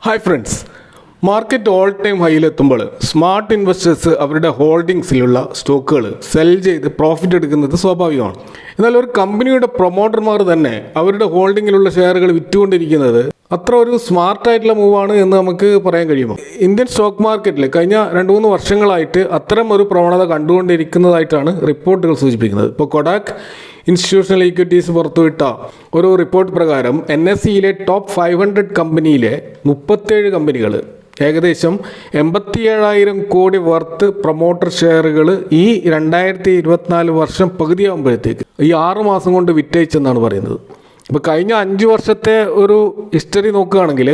Hi friends, market all time ഹൈയിലെത്തുമ്പോൾ smart investors അവരുടെ ഹോൾഡിങ്സിലുള്ള സ്റ്റോക്കുകൾ സെൽ ചെയ്ത് പ്രോഫിറ്റ് എടുക്കുന്നത് സ്വാഭാവികമാണ്. എന്നാൽ ഒരു കമ്പനിയുടെ പ്രൊമോട്ടർമാർ തന്നെ അവരുടെ ഹോൾഡിങ്ങിലുള്ള ഷെയറുകൾ വിറ്റുകൊണ്ടിരിക്കുന്നത് അത്ര ഒരു സ്മാർട്ടായിട്ടുള്ള മൂവാണ് എന്ന് നമുക്ക് പറയാൻ കഴിയുമോ? ഇന്ത്യൻ സ്റ്റോക്ക് മാർക്കറ്റിൽ കഴിഞ്ഞ 2-3 വർഷങ്ങളായിട്ട് അത്തരം ഒരു പ്രവണത കണ്ടുകൊണ്ടിരിക്കുന്നതായിട്ടാണ് റിപ്പോർട്ടുകൾ സൂചിപ്പിക്കുന്നത്. ഇപ്പോൾ കൊഡാക് ഇൻസ്റ്റിറ്റ്യൂഷണൽ ഈക്വിറ്റീസ് പുറത്തുവിട്ട ഒരു റിപ്പോർട്ട് പ്രകാരം NSEയിലെ ടോപ്പ് 500 കമ്പനിയിലെ 37 കമ്പനികൾ ഏകദേശം 87,000 കോടി വർത്ത് പ്രൊമോട്ടർ ഷെയറുകൾ ഈ 2024 വർഷം പകുതിയാകുമ്പോഴത്തേക്ക് ഈ 6 മാസം കൊണ്ട് വിറ്റഴിച്ചെന്നാണ് പറയുന്നത്. ഇപ്പോൾ കഴിഞ്ഞ 5 വർഷത്തെ ഒരു ഹിസ്റ്ററി നോക്കുകയാണെങ്കിൽ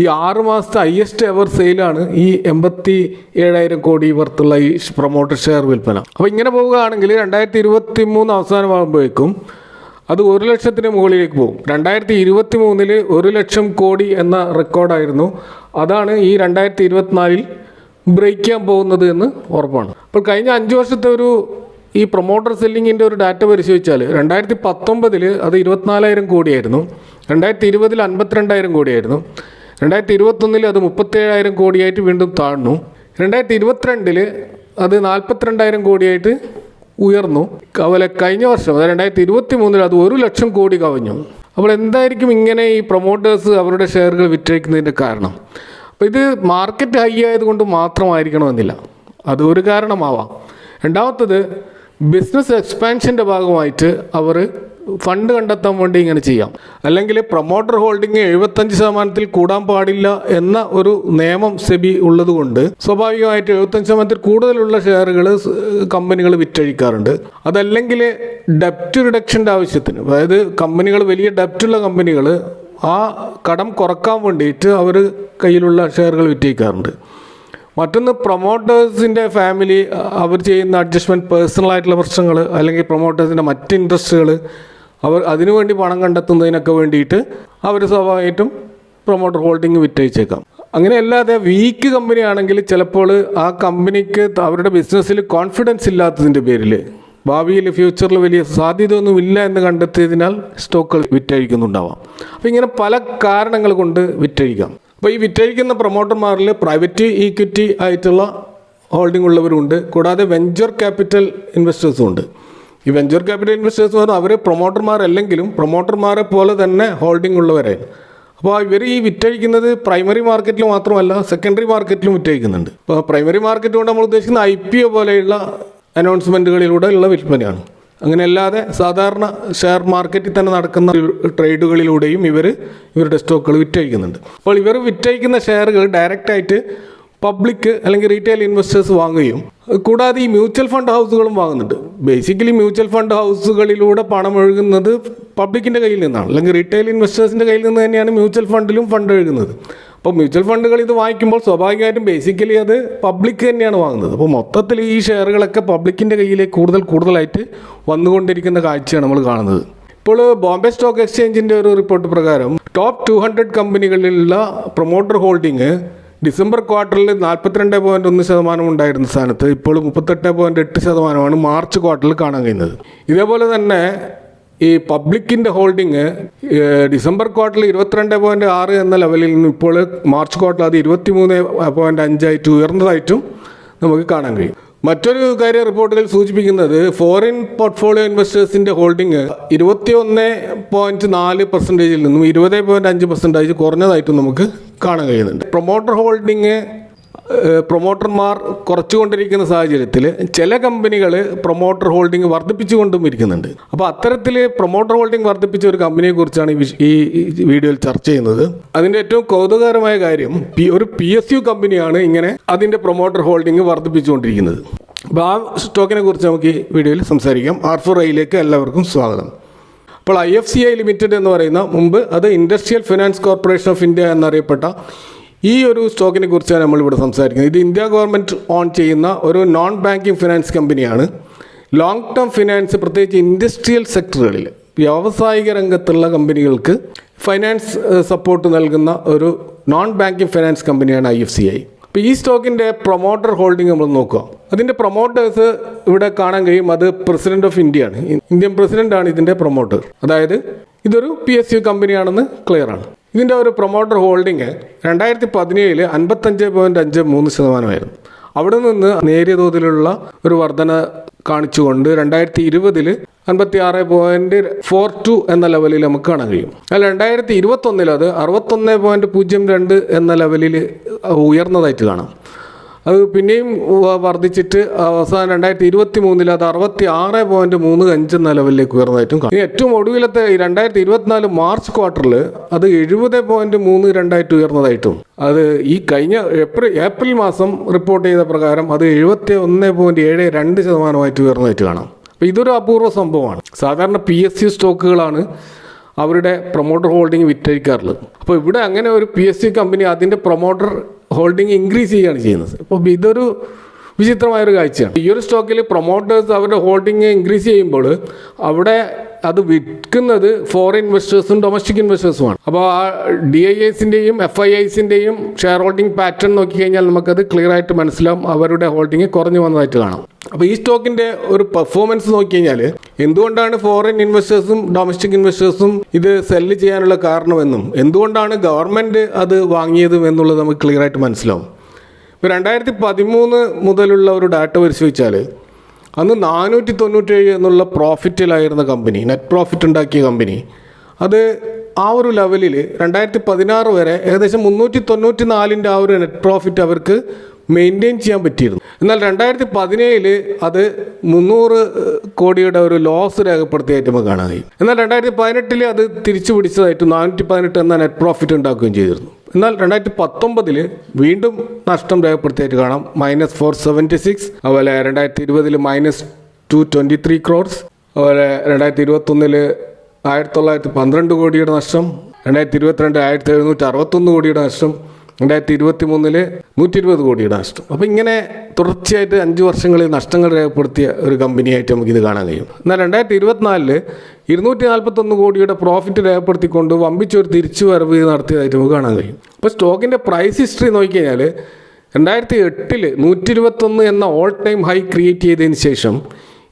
ഈ 6 മാസത്തെ ഹയസ്റ്റ് എവർ സെയിലാണ് ഈ 87,000 കോടി വർത്തുള്ള ഈ പ്രൊമോട്ടർ ഷെയർ വിൽപ്പന. അപ്പോൾ ഇങ്ങനെ പോവുകയാണെങ്കിൽ 2023 അവസാനമാകുമ്പോഴേക്കും അത് 1 ലക്ഷത്തിന് മുകളിലേക്ക് പോകും. 2023 1 ലക്ഷം കോടി എന്ന റെക്കോർഡായിരുന്നു. അതാണ് ഈ 2024 ബ്രേക്ക് ചെയ്യാൻ പോകുന്നത് എന്ന് ഉറപ്പാണ്. അപ്പോൾ കഴിഞ്ഞ 5 വർഷത്തെ ഈ പ്രൊമോട്ടർ സെല്ലിങ്ങിൻ്റെ ഒരു ഡാറ്റ പരിശോധിച്ചാൽ 2019 അത് 24,000 കോടിയായിരുന്നു, 2020 52,000 കോടിയായിരുന്നു, 2021 അത് 37,000 കോടിയായിട്ട് വീണ്ടും താഴ്ന്നു, 2022 അത് 42,000 കോടിയായിട്ട് ഉയർന്നു. അതുപോലെ കഴിഞ്ഞ വർഷം അതായത് 2023 അത് 1 ലക്ഷം കോടി കവിഞ്ഞു. അപ്പോൾ എന്തായിരിക്കും ഇങ്ങനെ ഈ പ്രൊമോട്ടേഴ്സ് അവരുടെ ഷെയറുകൾ വിറ്റഴിക്കുന്നതിൻ്റെ കാരണം? അപ്പോൾ ഇത് മാർക്കറ്റ് ഹൈ ആയതുകൊണ്ട് മാത്രമായിരിക്കണമെന്നില്ല, അത് ഒരു കാരണമാവാം. രണ്ടാമത്തത് ബിസിനസ് എക്സ്പാൻഷൻ്റെ ഭാഗമായിട്ട് അവർ ഫണ്ട് കണ്ടെത്താൻ വേണ്ടി ഇങ്ങനെ ചെയ്യാം. അല്ലെങ്കിൽ പ്രൊമോട്ടർ ഹോൾഡിംഗ് 75% കൂടാൻ പാടില്ല എന്ന ഒരു നിയമം സെബി ഉള്ളതുകൊണ്ട് സ്വാഭാവികമായിട്ട് 75% കൂടുതലുള്ള ഷെയറുകൾ കമ്പനികൾ വിറ്റഴിക്കാറുണ്ട്. അതല്ലെങ്കിൽ ഡെപ്റ്റ് റിഡക്ഷൻ്റെ ആവശ്യത്തിന്, അതായത് കമ്പനികൾ വലിയ ഡെപ്റ്റുള്ള കമ്പനികൾ ആ കടം കുറക്കാൻ വേണ്ടിയിട്ട് അവർ കയ്യിലുള്ള ഷെയറുകൾ വിറ്റഴിക്കാറുണ്ട്. മറ്റൊന്ന് പ്രൊമോട്ടേഴ്സിൻ്റെ ഫാമിലി അവർ ചെയ്യുന്ന അഡ്ജസ്റ്റ്മെൻറ്റ്, പേഴ്സണലായിട്ടുള്ള പ്രശ്നങ്ങൾ അല്ലെങ്കിൽ പ്രൊമോട്ടേഴ്സിൻ്റെ മറ്റ് ഇൻട്രസ്റ്റുകൾ അവർ അതിനുവേണ്ടി പണം കണ്ടെത്തുന്നതിനൊക്കെ വേണ്ടിയിട്ട് അവർ സ്വാഭാവികമായിട്ടും പ്രൊമോട്ടർ ഹോൾഡിംഗ് വിറ്റഴിച്ചേക്കാം. അങ്ങനെയല്ലാതെ വീക്ക് കമ്പനി ആണെങ്കിൽ ചിലപ്പോൾ ആ കമ്പനിക്ക് അവരുടെ ബിസിനസ്സിൽ കോൺഫിഡൻസ് ഇല്ലാത്തതിൻ്റെ പേരിൽ ഭാവിയിൽ ഫ്യൂച്ചറിൽ വലിയ സാധ്യതയൊന്നുമില്ല എന്ന് കണ്ടെത്തിയതിനാൽ സ്റ്റോക്കുകൾ വിറ്റഴിക്കുന്നുണ്ടാവാം. അപ്പോൾ ഇങ്ങനെ പല കാരണങ്ങൾ കൊണ്ട് വിറ്റഴിക്കാം. അപ്പോൾ ഈ വിറ്റഴിക്കുന്ന പ്രൊമോട്ടർമാരിൽ പ്രൈവറ്റ് ഈക്വിറ്റി ആയിട്ടുള്ള ഹോൾഡിംഗ് ഉള്ളവരുണ്ട്, കൂടാതെ വെഞ്ചർ ക്യാപിറ്റൽ ഇൻവെസ്റ്റേഴ്സും ഉണ്ട്. ഈ വെഞ്ചർ ക്യാപിറ്റൽ ഇൻവെസ്റ്റേഴ്സ് എന്ന് പറഞ്ഞാൽ അവർ പ്രൊമോട്ടർമാരല്ലെങ്കിലും പ്രൊമോട്ടർമാരെ പോലെ തന്നെ ഹോൾഡിംഗ് ഉള്ളവരാണ്. അപ്പോൾ ഇവർ ഈ വിറ്റഴിക്കുന്നത് പ്രൈമറി മാർക്കറ്റിൽ മാത്രമല്ല സെക്കൻഡറി മാർക്കറ്റിലും വിറ്റഴിക്കുന്നുണ്ട്. അപ്പോൾ പ്രൈമറി മാർക്കറ്റ് കൊണ്ട് നമ്മൾ ഉദ്ദേശിക്കുന്ന IPO പോലെയുള്ള അനൗൺസ്മെൻറ്റുകളിലൂടെ ഉള്ള വിൽപ്പനയാണ്. അങ്ങനെയല്ലാതെ സാധാരണ ഷെയർ മാർക്കറ്റിൽ തന്നെ നടക്കുന്ന ട്രേഡുകളിലൂടെയും ഇവരുടെ സ്റ്റോക്കുകൾ വിറ്റഴിക്കുന്നുണ്ട്. അപ്പോൾ ഇവർ വിറ്റഴിക്കുന്ന ഷെയറുകൾ ഡയറക്റ്റായിട്ട് പബ്ലിക് അല്ലെങ്കിൽ റീറ്റെയിൽ ഇൻവെസ്റ്റേഴ്സ് വാങ്ങുകയും കൂടാതെ ഈ മ്യൂച്വൽ ഫണ്ട് ഹൗസുകളും വാങ്ങുന്നുണ്ട്. ബേസിക്കലി മ്യൂച്വൽ ഫണ്ട് ഹൗസുകളിലൂടെ പണം ഒഴുകുന്നത് പബ്ലിക്കിൻ്റെ കയ്യിൽ നിന്നാണ്, അല്ലെങ്കിൽ റീറ്റെയിൽ ഇൻവെസ്റ്റേഴ്സിൻ്റെ കയ്യിൽ നിന്ന് തന്നെയാണ് മ്യൂച്വൽ ഫണ്ടിലും ഫണ്ട് ഒഴുകുന്നത്. അപ്പോൾ മ്യൂച്വൽ ഫണ്ടുകൾ ഇത് വാങ്ങിക്കുമ്പോൾ സ്വാഭാവികമായിട്ടും ബേസിക്കലി അത് പബ്ലിക് തന്നെയാണ് വാങ്ങുന്നത്. അപ്പോൾ മൊത്തത്തിൽ ഈ ഷെയറുകളൊക്കെ പബ്ലിക്കിൻ്റെ കയ്യിലേക്ക് കൂടുതലായിട്ട് വന്നുകൊണ്ടിരിക്കുന്ന കാഴ്ചയാണ് നമ്മൾ കാണുന്നത്. ഇപ്പോൾ ബോംബെ സ്റ്റോക്ക് എക്സ്ചേഞ്ചിൻ്റെ ഒരു റിപ്പോർട്ട് പ്രകാരം ടോപ്പ് 200 കമ്പനികളിലുള്ള പ്രൊമോട്ടർ ഹോൾഡിംഗ് ഡിസംബർ ക്വാർട്ടറിൽ 42.1% ഉണ്ടായിരുന്ന സ്ഥാനത്ത് ഇപ്പോൾ 38.8% മാർച്ച് ക്വാർട്ടറിൽ കാണാൻ കഴിയുന്നത്. ഇതേപോലെ തന്നെ ഈ പബ്ലിക്കിൻ്റെ ഹോൾഡിങ് ഡിസംബർ ക്വാർട്ടറിൽ 22.6 എന്ന ലെവലിൽ നിന്ന് ഇപ്പോൾ മാർച്ച് ക്വാർട്ടറിൽ അത് 23.5 ഉയർന്നതായിട്ടും നമുക്ക് കാണാൻ കഴിയും. മറ്റൊരു കാര്യം റിപ്പോർട്ടുകൾ സൂചിപ്പിക്കുന്നത് ഫോറിൻ പോർട്ട്ഫോളിയോ ഇൻവെസ്റ്റേഴ്സിൻ്റെ ഹോൾഡിങ് 21.4% നിന്നും 20.5% കുറഞ്ഞതായിട്ടും നമുക്ക് കാണാൻ കഴിയുന്നുണ്ട്. പ്രൊമോട്ടർ ഹോൾഡിങ് പ്രൊമോട്ടർമാർ കുറച്ചുകൊണ്ടിരിക്കുന്ന സാഹചര്യത്തിൽ ചില കമ്പനികൾ പ്രൊമോട്ടർ ഹോൾഡിംഗ് വർദ്ധിപ്പിച്ചുകൊണ്ടും ഇരിക്കുന്നുണ്ട്. അപ്പോൾ അത്തരത്തിൽ പ്രൊമോട്ടർ ഹോൾഡിംഗ് വർദ്ധിപ്പിച്ച ഒരു കമ്പനിയെക്കുറിച്ചാണ് ഈ വീഡിയോയിൽ ചർച്ച ചെയ്യുന്നത്. അതിൻ്റെ ഏറ്റവും കൗതുകകരമായ കാര്യം ഒരു PSU കമ്പനിയാണ് ഇങ്ങനെ അതിൻ്റെ പ്രൊമോട്ടർ ഹോൾഡിംഗ് വർദ്ധിപ്പിച്ചുകൊണ്ടിരിക്കുന്നത്. അപ്പോൾ ആ സ്റ്റോക്കിനെ കുറിച്ച് നമുക്ക് ഈ വീഡിയോയിൽ സംസാരിക്കാം. R4iയിലേക്ക് എല്ലാവർക്കും സ്വാഗതം. അപ്പോൾ IFCI ലിമിറ്റഡ് എന്ന് പറയുന്ന മുമ്പ് അത് industrial finance corporation of India എന്നറിയപ്പെട്ട ഈ ഒരു സ്റ്റോക്കിനെ കുറിച്ചാണ് നമ്മളിവിടെ സംസാരിക്കുന്നത്. ഇത് ഇന്ത്യ ഗവൺമെൻറ് ഓൺ ചെയ്യുന്ന ഒരു നോൺ ബാങ്കിങ് ഫിനാൻസ് കമ്പനിയാണ്. ലോങ് ടേം ഫിനാൻസ്, പ്രത്യേകിച്ച് ഇൻഡസ്ട്രിയൽ സെക്ടറുകളിൽ വ്യാവസായിക രംഗത്തുള്ള കമ്പനികൾക്ക് ഫൈനാൻസ് സപ്പോർട്ട് നൽകുന്ന ഒരു നോൺ ബാങ്കിങ് ഫിനാൻസ് കമ്പനിയാണ് IFCI. അപ്പോൾ ഈ സ്റ്റോക്കിൻ്റെ പ്രൊമോട്ടർ ഹോൾഡിംഗ് നമ്മൾ നോക്കുക. അതിൻ്റെ പ്രൊമോട്ടേഴ്സ് ഇവിടെ കാണാൻ കഴിയും. അത് പ്രസിഡന്റ് ഓഫ് ഇന്ത്യ ആണ്, ഇന്ത്യൻ പ്രസിഡൻ്റാണ് ഇതിൻ്റെ പ്രൊമോട്ടർ. അതായത് ഇതൊരു PSU കമ്പനിയാണെന്ന് ക്ലിയർ ആണ്. ഇതിൻ്റെ ഒരു പ്രൊമോട്ടർ ഹോൾഡിങ് 2017 55.53%. അവിടെ നിന്ന് നേരിയ തോതിലുള്ള ഒരു വർധന കാണിച്ചുകൊണ്ട് 2020 56.42 എന്ന ലെവലിൽ നമുക്ക് കാണാൻ കഴിയും. അല്ല 2021 അത് 61.02 എന്ന ലെവലിൽ ഉയർന്നതായിട്ട് കാണാം. അത് പിന്നെയും വർദ്ധിച്ചിട്ട് അവസാനം 2023 അത് 66.35 എന്ന ലെവലിലേക്ക് ഉയർന്നതായിട്ടും കാണാം. ഏറ്റവും ഒടുവിലത്തെ 2024 മാർച്ച് ക്വാർട്ടറിൽ അത് 70.32 ഉയർന്നതായിട്ടും, അത് ഈ കഴിഞ്ഞ ഏപ്രിൽ മാസം റിപ്പോർട്ട് ചെയ്ത പ്രകാരം അത് 71.72% ഉയർന്നതായിട്ട് കാണാം. അപ്പോൾ ഇതൊരു അപൂർവ സംഭവമാണ്. സാധാരണ PSU സ്റ്റോക്കുകളാണ് അവരുടെ പ്രൊമോട്ടർ ഹോൾഡിംഗ് വിറ്റഴിക്കാറുള്ളത്. അപ്പോൾ ഇവിടെ അങ്ങനെ ഒരു PSU കമ്പനി അതിൻ്റെ പ്രൊമോട്ടർ ഹോൾഡിംഗ് ഇൻക്രീസ് ചെയ്യുകയാണ് ചെയ്യുന്നത്. അപ്പോൾ ഇതൊരു വിചിത്രമായൊരു കാഴ്ചയാണ്. ഈ ഒരു സ്റ്റോക്കിൽ പ്രൊമോട്ടേഴ്സ് അവരുടെ ഹോൾഡിംഗ് ഇൻക്രീസ് ചെയ്യുമ്പോൾ അവിടെ അത് വിൽക്കുന്നത് ഫോറിൻ ഇൻവെസ്റ്റേഴ്സും ഡൊമസ്റ്റിക് ഇൻവെസ്റ്റേഴ്സുമാണ്. അപ്പോൾ ആ DIIസിൻ്റെയും FIIസിൻ്റെയും ഷെയർ ഹോൾഡിംഗ് പാറ്റേൺ നോക്കിക്കഴിഞ്ഞാൽ നമുക്കത് ക്ലിയർ ആയിട്ട് മനസ്സിലാവും. അവരുടെ ഹോൾഡിംഗ് കുറഞ്ഞു വന്നതായിട്ട് കാണാം. അപ്പോൾ ഈ സ്റ്റോക്കിൻ്റെ ഒരു പെർഫോമൻസ് നോക്കിക്കഴിഞ്ഞാൽ എന്തുകൊണ്ടാണ് ഫോറിൻ ഇൻവെസ്റ്റേഴ്സും ഡൊമസ്റ്റിക് ഇൻവെസ്റ്റേഴ്സും ഇത് സെല്ല് ചെയ്യാനുള്ള കാരണമെന്നും എന്തുകൊണ്ടാണ് ഗവൺമെൻറ് അത് വാങ്ങിയതും എന്നുള്ളത് നമുക്ക് ക്ലിയർ ആയിട്ട് മനസ്സിലാവും. ഇപ്പോൾ 2013 മുതലുള്ള ഒരു ഡാറ്റ പരിശോധിച്ചാൽ അന്ന് 497 എന്നുള്ള പ്രോഫിറ്റിലായിരുന്ന കമ്പനി, നെറ്റ് പ്രോഫിറ്റ് ഉണ്ടാക്കിയ കമ്പനി, അത് ആ ഒരു ലെവലിൽ 2016 വരെ ഏകദേശം 394 ആ ഒരു നെറ്റ് പ്രോഫിറ്റ് അവർക്ക് മെയിൻറ്റെയിൻ ചെയ്യാൻ പറ്റിയിരുന്നു. എന്നാൽ 2017 അത് 300 കോടിയുടെ ഒരു ലോസ് രേഖപ്പെടുത്തിയായിട്ട് നമുക്ക് കാണാൻ കഴിയും. എന്നാൽ 2018 അത് തിരിച്ചു പിടിച്ചതായിട്ട് 418 എന്ന നെറ്റ് പ്രോഫിറ്റ് ഉണ്ടാക്കുകയും ചെയ്തിരുന്നു. എന്നാൽ 2019 വീണ്ടും നഷ്ടം രേഖപ്പെടുത്തിയായിട്ട് കാണാം, -476. അതുപോലെ 2020 -223 crores. അതുപോലെ 2021 1912 കോടിയുടെ നഷ്ടം, 2022 1761 കോടിയുടെ നഷ്ടം, 2023 120 കോടിയുടെ നഷ്ടം. അപ്പോൾ ഇങ്ങനെ തുടർച്ചയായിട്ട് 5 വർഷങ്ങളിൽ നഷ്ടങ്ങൾ രേഖപ്പെടുത്തിയ ഒരു കമ്പനിയായിട്ട് നമുക്കിത് കാണാൻ കഴിയും. എന്നാൽ 2024 241 കോടിയുടെ പ്രോഫിറ്റ് രേഖപ്പെടുത്തിക്കൊണ്ട് വമ്പിച്ചൊരു തിരിച്ചുവരവ് നടത്തിയതായിട്ട് നമുക്ക് കാണാൻ കഴിയും. അപ്പോൾ സ്റ്റോക്കിൻ്റെ പ്രൈസ് ഹിസ്റ്ററി നോക്കിക്കഴിഞ്ഞാൽ 2008 121 എന്ന ഓൾ ടൈം ഹൈ ക്രിയേറ്റ് ചെയ്തതിന് ശേഷം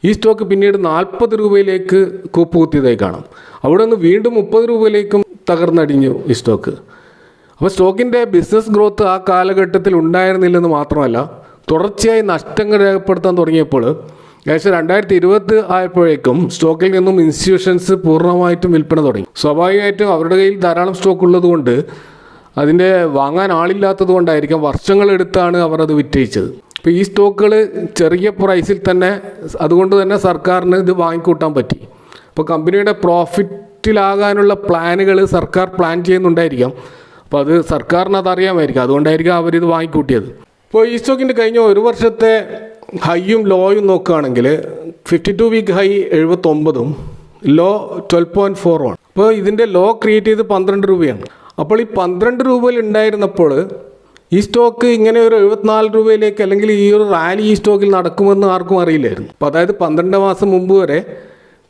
ഈ സ്റ്റോക്ക് പിന്നീട് 40 രൂപയിലേക്ക് കൂപ്പുകുത്തിയതായി കാണാം. അവിടെ നിന്ന് വീണ്ടും 30 രൂപയിലേക്കും തകർന്നടിഞ്ഞു ഈ സ്റ്റോക്ക്. അപ്പോൾ സ്റ്റോക്കിൻ്റെ ബിസിനസ് ഗ്രോത്ത് ആ കാലഘട്ടത്തിൽ ഉണ്ടായിരുന്നില്ലെന്ന് മാത്രമല്ല, തുടർച്ചയായി നഷ്ടങ്ങൾ രേഖപ്പെടുത്താൻ തുടങ്ങിയപ്പോൾ ഏകദേശം 2020 ആയപ്പോഴേക്കും സ്റ്റോക്കിൽ നിന്നും ഇൻസ്റ്റിറ്റ്യൂഷൻസ് പൂർണ്ണമായിട്ടും വിൽപ്പന തുടങ്ങി. സ്വാഭാവികമായിട്ടും അവരുടെ കയ്യിൽ ധാരാളം സ്റ്റോക്ക് ഉള്ളതുകൊണ്ട് അതിൻ്റെ വാങ്ങാൻ ആളില്ലാത്തത് കൊണ്ടായിരിക്കാം വർഷങ്ങളെടുത്താണ് അവർ അത് വിറ്റഴിച്ചത്. അപ്പോൾ ഈ സ്റ്റോക്കുകൾ ചെറിയ പ്രൈസിൽ തന്നെ, അതുകൊണ്ട് തന്നെ സർക്കാരിന് ഇത് വാങ്ങിക്കൂട്ടാൻ പറ്റി. അപ്പോൾ കമ്പനിയുടെ പ്രോഫിറ്റിലാകാനുള്ള പ്ലാനുകൾ സർക്കാർ പ്ലാൻ ചെയ്യുന്നുണ്ടായിരിക്കാം. അപ്പോൾ അത് സർക്കാരിന് അതറിയാമായിരിക്കും, അതുകൊണ്ടായിരിക്കും അവരിത് വാങ്ങിക്കൂട്ടിയത്. ഇപ്പോൾ ഈ സ്റ്റോക്കിൻ്റെ കഴിഞ്ഞ ഒരു വർഷത്തെ ഹൈയും ലോയും നോക്കുകയാണെങ്കിൽ 52 വീക്ക് ഹൈ 79ഉം ലോ 12.4 ആണ്. അപ്പോൾ ഇതിൻ്റെ ലോ ക്രിയേറ്റ് ചെയ്ത് 12 രൂപയാണ്. അപ്പോൾ ഈ 12 രൂപയിൽ ഉണ്ടായിരുന്നപ്പോൾ ഈ സ്റ്റോക്ക് ഇങ്ങനെ ഒരു 74 രൂപയിലേക്ക്, അല്ലെങ്കിൽ ഈ ഒരു റാലി ഈ സ്റ്റോക്കിൽ നടക്കുമെന്ന് ആർക്കും അറിയില്ലായിരുന്നു. അപ്പോൾ അതായത് 12 മാസം മുമ്പ് വരെ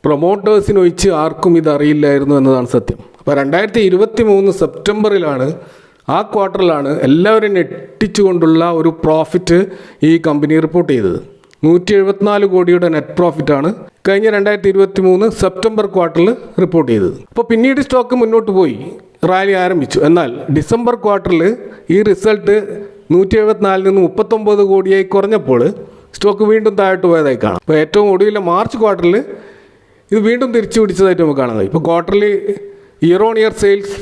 പ്രൊമോട്ടേഴ്സിനൊഴിച്ച് ആർക്കും ഇതറിയില്ലായിരുന്നു എന്നതാണ് സത്യം. അപ്പോൾ 2023 സെപ്റ്റംബറിലാണ്, ആ ക്വാർട്ടറിലാണ് എല്ലാവരും ഞെട്ടിച്ചുകൊണ്ടുള്ള ഒരു പ്രോഫിറ്റ് ഈ കമ്പനി റിപ്പോർട്ട് ചെയ്തത്. 174 കോടിയുടെ നെറ്റ് പ്രോഫിറ്റാണ് കഴിഞ്ഞ 2023 സെപ്റ്റംബർ ക്വാർട്ടറിൽ റിപ്പോർട്ട് ചെയ്തത്. അപ്പോൾ പിന്നീട് സ്റ്റോക്ക് മുന്നോട്ട് പോയി റാലി ആരംഭിച്ചു. എന്നാൽ ഡിസംബർ ക്വാർട്ടറിൽ ഈ റിസൾട്ട് 174 നിന്ന് 39 കോടിയായി കുറഞ്ഞപ്പോൾ സ്റ്റോക്ക് വീണ്ടും താഴോട്ട് പോയതായി കാണാം. അപ്പോൾ ഏറ്റവും ഒടുവിലെ മാർച്ച് ക്വാർട്ടറിൽ ഇത് വീണ്ടും തിരിച്ചു പിടിച്ചതായിട്ട് നമുക്ക് കാണാൻ കഴിയും. ഇപ്പോൾ ക്വാർട്ടറിൽ ഇയർ ഓൺ ഇയർ സെയിൽസ്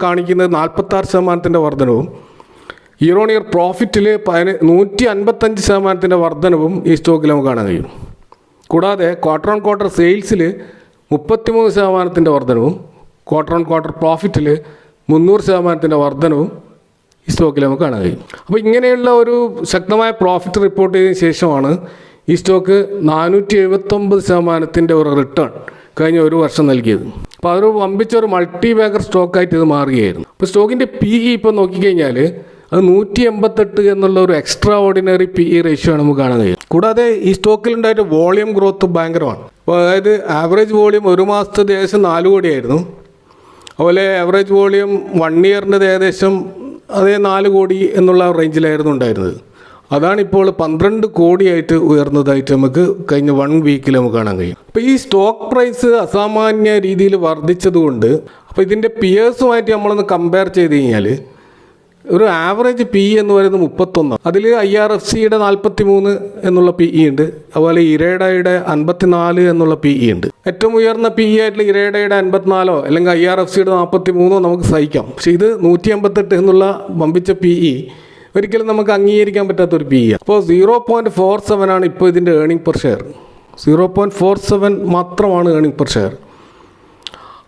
കാണിക്കുന്നത് 46% വർധനവും, ഇയർ ഓൺ ഇയർ പ്രോഫിറ്റിൽ 155% വർധനവും ഈ സ്റ്റോക്കിൽ നമുക്ക് കാണാൻ കഴിയും. കൂടാതെ ക്വാർട്ടർ ഓൺ ക്വാർട്ടർ സെയിൽസിൽ 33% വർധനവും, ക്വാർട്ടർ ഓൺ ക്വാർട്ടർ പ്രോഫിറ്റിൽ 300% വർധനവും ഈ സ്റ്റോക്കിൽ നമുക്ക് കാണാൻ കഴിയും. അപ്പോൾ ഇങ്ങനെയുള്ള ഒരു ശക്തമായ പ്രോഫിറ്റ് റിപ്പോർട്ട് ചെയ്തതിന് ശേഷമാണ് ഈ സ്റ്റോക്ക് 479% ഒരു റിട്ടേൺ കഴിഞ്ഞ ഒരു വർഷം നൽകിയത്. അപ്പോൾ അതൊരു വമ്പിച്ചൊരു മൾട്ടി ബാഗർ സ്റ്റോക്കായിട്ട് ഇത് മാറുകയായിരുന്നു. അപ്പോൾ സ്റ്റോക്കിൻ്റെ PE ഇപ്പോൾ നോക്കിക്കഴിഞ്ഞാൽ അത് 188 എന്നുള്ള ഒരു എക്സ്ട്രാ ഓർഡിനറി PE റേഷ്യോ ആണ് നമുക്ക് കാണാൻ കഴിയും. കൂടാതെ ഈ സ്റ്റോക്കിലുണ്ടായിട്ട് വോളിയം ഗ്രോത്ത് ഭയങ്കരമാണ്. അപ്പോൾ അതായത് ആവറേജ് വോളിയം ഒരു മാസത്തെ ഏകദേശം 4 കോടിയായിരുന്നു. അതുപോലെ ആവറേജ് വോളിയം 1 ഇയറിൻ്റെ ഏകദേശം അതേ 4 കോടി എന്നുള്ള റേഞ്ചിലായിരുന്നു ഉണ്ടായിരുന്നത്. അതാണ് ഇപ്പോൾ 12 കോടിയായിട്ട് ഉയർന്നതായിട്ട് നമുക്ക് കഴിഞ്ഞ 1 വീക്കിൽ നമുക്ക് കാണാൻ കഴിയും. അപ്പോൾ ഈ സ്റ്റോക്ക് പ്രൈസ് അസാമാന്യ രീതിയിൽ വർദ്ധിച്ചതുകൊണ്ട് അപ്പോൾ ഇതിൻ്റെ പിയേഴ്സുമായിട്ട് നമ്മളൊന്ന് കമ്പയർ ചെയ്ത് കഴിഞ്ഞാൽ ഒരു ആവറേജ് പി എന്ന് പറയുന്നത് 31. അതിൽ IRFCയുടെ 43 എന്നുള്ള PE ഉണ്ട്. അതുപോലെ ഇരേഡയുടെ 54 എന്നുള്ള PE ഉണ്ട്. ഏറ്റവും ഉയർന്ന PE ആയിട്ടുള്ള ഇരേഡയുടെ 54 അല്ലെങ്കിൽ IRFCയുടെ 43 നമുക്ക് സഹിക്കാം. പക്ഷേ ഇത് 158 എന്നുള്ള വമ്പിച്ച PE ഒരിക്കലും നമുക്ക് അംഗീകരിക്കാൻ പറ്റാത്തൊരു PE. അപ്പോൾ 0.47 ആണ് ഇപ്പോൾ ഇതിൻ്റെ ഏർണിംഗ് പെർ ഷെയർ. 0.47 മാത്രമാണ് ഏർണിംഗ് പെർ ഷെയർ.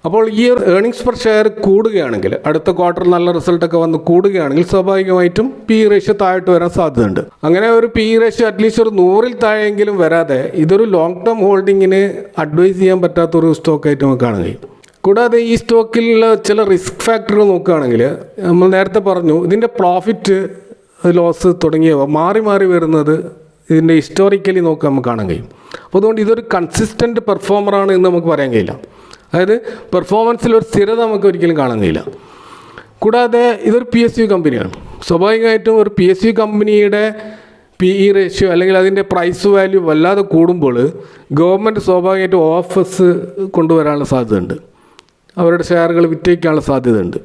അപ്പോൾ ഈ ഏർണിങ്സ് പെർ ഷെയർ കൂടുകയാണെങ്കിൽ, അടുത്ത ക്വാർട്ടറിൽ നല്ല റിസൾട്ടൊക്കെ വന്ന് കൂടുകയാണെങ്കിൽ സ്വാഭാവികമായിട്ടും PE റേഷ്യോ താഴോട്ട് വരാൻ സാധ്യതയുണ്ട്. അങ്ങനെ ഒരു PE റേഷ്യോ അറ്റ്ലീസ്റ്റ് ഒരു 100-ൽ താഴെയെങ്കിലും വരാതെ ഇതൊരു ലോങ് ടേം ഹോൾഡിങ്ങിന് അഡ്വൈസ് ചെയ്യാൻ പറ്റാത്തൊരു സ്റ്റോക്കായിട്ട് നമുക്ക് കാണാൻ കഴിയും. കൂടാതെ ഈ സ്റ്റോക്കിലുള്ള ചില റിസ്ക് ഫാക്ടറുകൾ നോക്കുകയാണെങ്കിൽ നമ്മൾ നേരത്തെ പറഞ്ഞു, ഇതിൻ്റെ പ്രോഫിറ്റ് ലോസ് തുടങ്ങിയവ മാറി മാറി വരുന്നത് ഇതിൻ്റെ ഹിസ്റ്റോറിക്കലി നോക്കുക നമുക്ക് കാണാൻ കഴിയും. അപ്പോൾ അതുകൊണ്ട് ഇതൊരു കൺസിസ്റ്റൻറ്റ് പെർഫോമറാണ് എന്ന് നമുക്ക് പറയാൻ കഴിയില്ല. അതായത് പെർഫോമൻസിൽ ഒരു സ്ഥിരത നമുക്ക് ഒരിക്കലും കാണാൻ കഴിയില്ല. കൂടാതെ ഇതൊരു PSU കമ്പനിയാണ്. സ്വാഭാവികമായിട്ടും ഒരു PSU കമ്പനിയുടെ PE റേഷ്യോ അല്ലെങ്കിൽ അതിൻ്റെ പ്രൈസ് വാല്യൂ വല്ലാതെ കൂടുമ്പോൾ ഗവൺമെൻറ് സ്വാഭാവികമായിട്ടും ഓഫേഴ്സ് കൊണ്ടുവരാനുള്ള സാധ്യതയുണ്ട്. അവരുടെ ഷെയറുകൾ വിറ്റഴിക്കാനുള്ള സാധ്യതയുണ്ട്.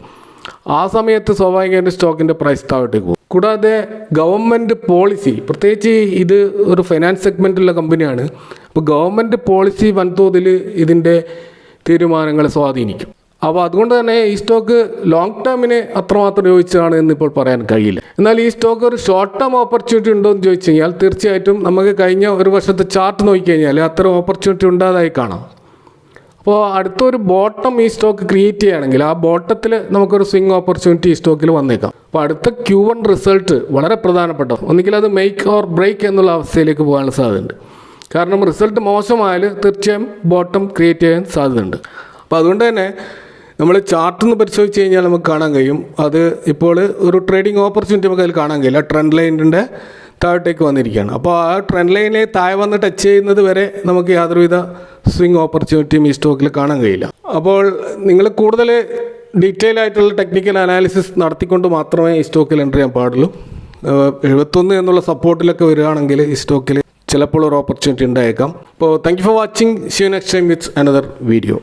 ആ സമയത്ത് സ്വാഭാവികമായിട്ടും സ്റ്റോക്കിൻ്റെ പ്രൈസ് താഴോട്ടേക്ക് പോകും. കൂടാതെ ഗവൺമെൻറ് പോളിസി, പ്രത്യേകിച്ച് ഇത് ഒരു ഫൈനാൻസ് സെഗ്മെൻറ്റുള്ള കമ്പനിയാണ്. അപ്പോൾ ഗവൺമെൻറ് പോളിസി വൻതോതിൽ ഇതിൻ്റെ തീരുമാനങ്ങളെ സ്വാധീനിക്കും. അപ്പോൾ അതുകൊണ്ട് തന്നെ ഈ സ്റ്റോക്ക് ലോങ് ടേമിന് അത്രമാത്രം യോജിച്ചതാണ് എന്നിപ്പോൾ പറയാൻ കഴിയില്ല. എന്നാൽ ഈ സ്റ്റോക്ക് ഒരു ഷോർട്ട് ടേം ഓപ്പർച്യൂണിറ്റി ഉണ്ടോ എന്ന് ചോദിച്ചു കഴിഞ്ഞാൽ തീർച്ചയായിട്ടും നമുക്ക് കഴിഞ്ഞ ഒരു വർഷത്തെ ചാർട്ട് നോക്കിക്കഴിഞ്ഞാൽ അത്തരം ഓപ്പർച്യൂണിറ്റി ഉണ്ടായതായി കാണാം. അപ്പോൾ അടുത്തൊരു ബോട്ടം ഈ സ്റ്റോക്ക് ക്രിയേറ്റ് ചെയ്യുകയാണെങ്കിൽ ആ ബോട്ടത്തിൽ നമുക്കൊരു സ്വിംഗ് ഓപ്പർച്യൂണിറ്റി ഈ സ്റ്റോക്കിൽ വന്നേക്കാം. അപ്പോൾ അടുത്ത Q1 റിസൾട്ട് വളരെ പ്രധാനപ്പെട്ട, ഒന്നുകിൽ അത് മേക്ക് ഓർ ബ്രേക്ക് എന്നുള്ള അവസ്ഥയിലേക്ക് പോകാനുള്ള സാധ്യതയുണ്ട്. കാരണം റിസൾട്ട് മോശമായാൽ തീർച്ചയായും ബോട്ടം ക്രിയേറ്റ് ചെയ്യാൻ സാധ്യതയുണ്ട്. അപ്പോൾ അതുകൊണ്ട് തന്നെ നമ്മൾ ചാർട്ടൊന്ന് പരിശോധിച്ച് കഴിഞ്ഞാൽ നമുക്ക് കാണാൻ കഴിയും അത് ഇപ്പോൾ ഒരു ട്രേഡിംഗ് ഓപ്പർച്യൂണിറ്റി നമുക്ക് അതിൽ കാണാൻ കഴിയില്ല. ട്രെൻഡ് ലൈനിൻ്റെ താഴോട്ടേക്ക് വന്നിരിക്കുകയാണ്. അപ്പോൾ ആ ട്രെൻഡ് ലൈനിൽ താഴെ വന്ന് ടച്ച് ചെയ്യുന്നത് വരെ നമുക്ക് യാതൊരുവിധ സ്വിംഗ് ഓപ്പർച്യൂണിറ്റിയും ഈ സ്റ്റോക്കിൽ കാണാൻ കഴിയില്ല. അപ്പോൾ നിങ്ങൾ കൂടുതൽ ഡീറ്റെയിൽ ആയിട്ടുള്ള ടെക്നിക്കൽ അനാലിസിസ് നടത്തിക്കൊണ്ട് മാത്രമേ ഈ സ്റ്റോക്കിൽ എൻ്റർ ചെയ്യാൻ പാടുള്ളൂ. 71 എന്നുള്ള സപ്പോർട്ടിലൊക്കെ വരികയാണെങ്കിൽ ഈ സ്റ്റോക്കിൽ ചിലപ്പോൾ ഒരു ഓപ്പർച്യൂണിറ്റി ഉണ്ടായേക്കാം. അപ്പോൾ thank you for watching. See you next time with another video.